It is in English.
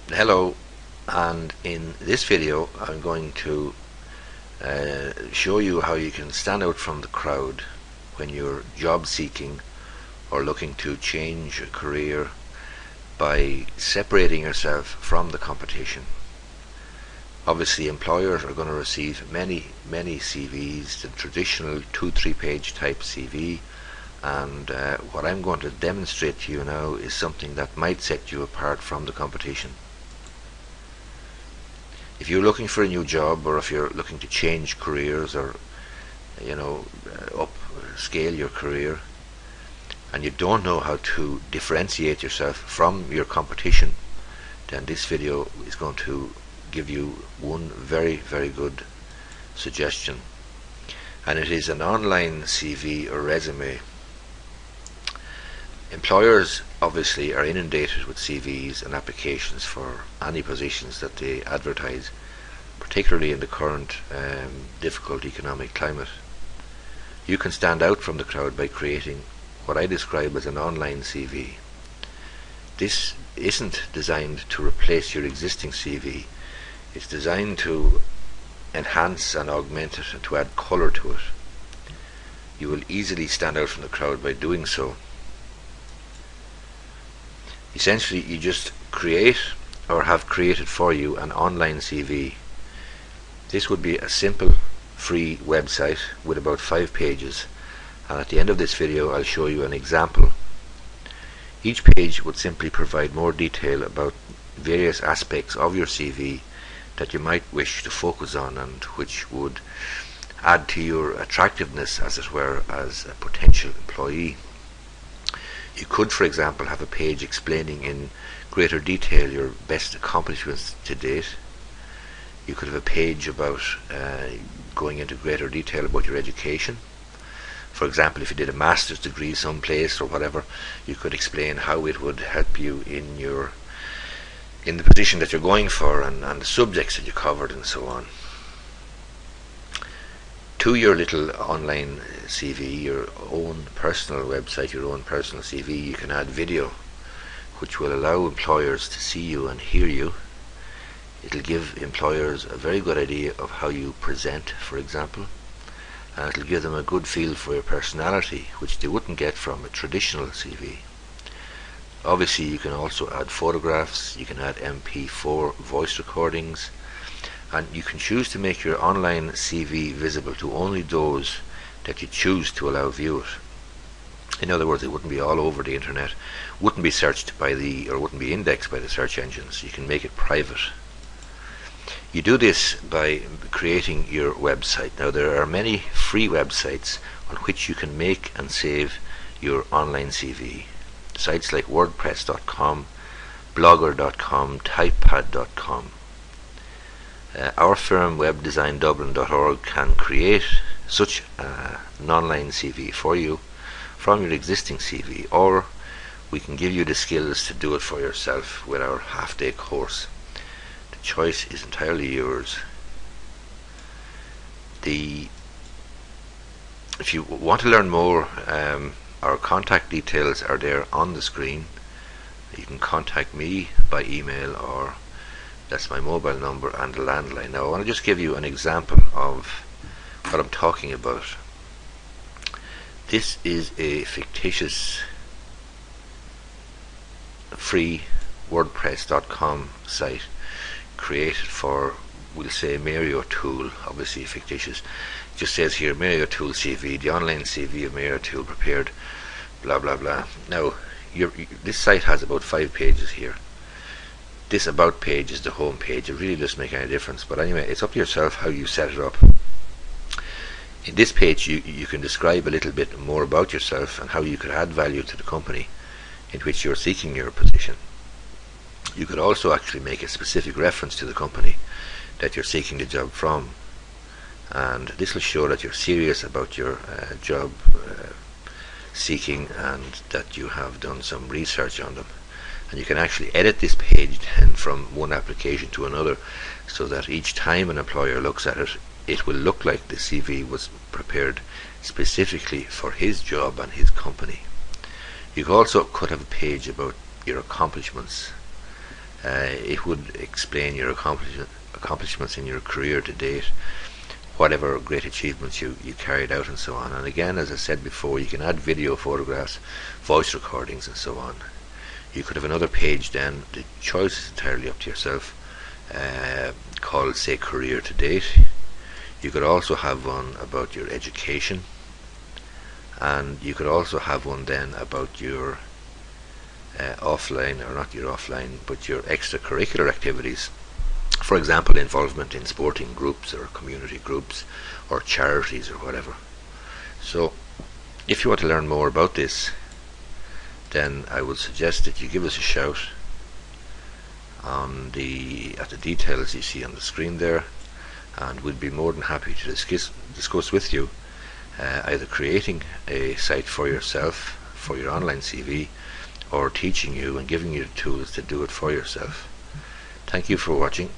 Hello, and in this video I'm going to show you how you can stand out from the crowd when you're job seeking or looking to change a career by separating yourself from the competition. Obviously employers are going to receive many CVs, the traditional 2-3 page type CV, and what I'm going to demonstrate to you now is something that might set you apart from the competition. If you're looking for a new job, or if you're looking to change careers, or upscale your career, and you don't know how to differentiate yourself from your competition, then this video is going to give you one very good suggestion, and it is an online CV or resume. Employers obviously are inundated with CVs and applications for any positions that they advertise, particularly in the current difficult economic climate. You can stand out from the crowd by creating what I describe as an online CV. This isn't designed to replace your existing CV. It's designed to enhance and augment it and to add colour to it. You will easily stand out from the crowd by doing so. Essentially, you just create or have created for you an online CV. This would be a simple free website with about 5 pages, and at the end of this video I'll show you an example. Each page would simply provide more detail about various aspects of your CV that you might wish to focus on, and which would add to your attractiveness, as it were, as a potential employee. You could, for example, have a page explaining in greater detail your best accomplishments to date. You could have a page about going into greater detail about your education. For example, if you did a master's degree someplace or whatever, you could explain how it would help you in the position that you're going for, and the subjects that you covered, and so on. To your little online CV, your own personal website, your own personal CV, you can add video, which will allow employers to see you and hear you. It'll give employers a very good idea of how you present, for example, and it'll give them a good feel for your personality, which they wouldn't get from a traditional CV. Obviously, you can also add photographs, you can add MP4 voice recordings, and you can choose to make your online CV visible to only those that you choose to allow view it. In other words, it wouldn't be all over the internet, wouldn't be searched by or wouldn't be indexed by the search engines. You can make it private. You do this by creating your website. Now, there are many free websites on which you can make and save your online CV. Sites like WordPress.com, Blogger.com, Typepad.com. Our firm, webdesigndublin.org, can create such an online CV for you from your existing CV, or we can give you the skills to do it for yourself with our half-day course. The choice is entirely yours. If you want to learn more, our contact details are there on the screen. You can contact me by email, or that's my mobile number and the landline. Now, I want to just give you an example of what I'm talking about. This is a fictitious free WordPress.com site created for, we'll say, Mary O'Toole, obviously fictitious. It just says here, Mary O'Toole CV, the online CV of Mary O'Toole prepared, blah blah blah. Now, this site has about 5 pages here. This about page is the home page. It really doesn't make any difference, but anyway, it's up to yourself how you set it up. In this page you can describe a little bit more about yourself and how you could add value to the company in which you're seeking your position. You could also actually make a specific reference to the company that you're seeking the job from, and this will show that you're serious about your job seeking and that you have done some research on them. And you can actually edit this page then from one application to another, so that each time an employer looks at it, it will look like the CV was prepared specifically for his job and his company. You also could have a page about your accomplishments, It would explain your accomplishments in your career to date, whatever great achievements you carried out, and so on. And again, as I said before, you can add video, photographs, voice recordings, and so on. You could have another page then, the choice is entirely up to yourself, called, say, Career to Date. You could also have one about your education, and you could also have one then about your offline, or not your offline, but your extracurricular activities. For example, involvement in sporting groups or community groups or charities or whatever. So if you want to learn more about this, then I would suggest that you give us a shout at the details you see on the screen there, and we'd be more than happy to discuss with you either creating a site for yourself for your online CV, or teaching you and giving you the tools to do it for yourself. Thank you for watching.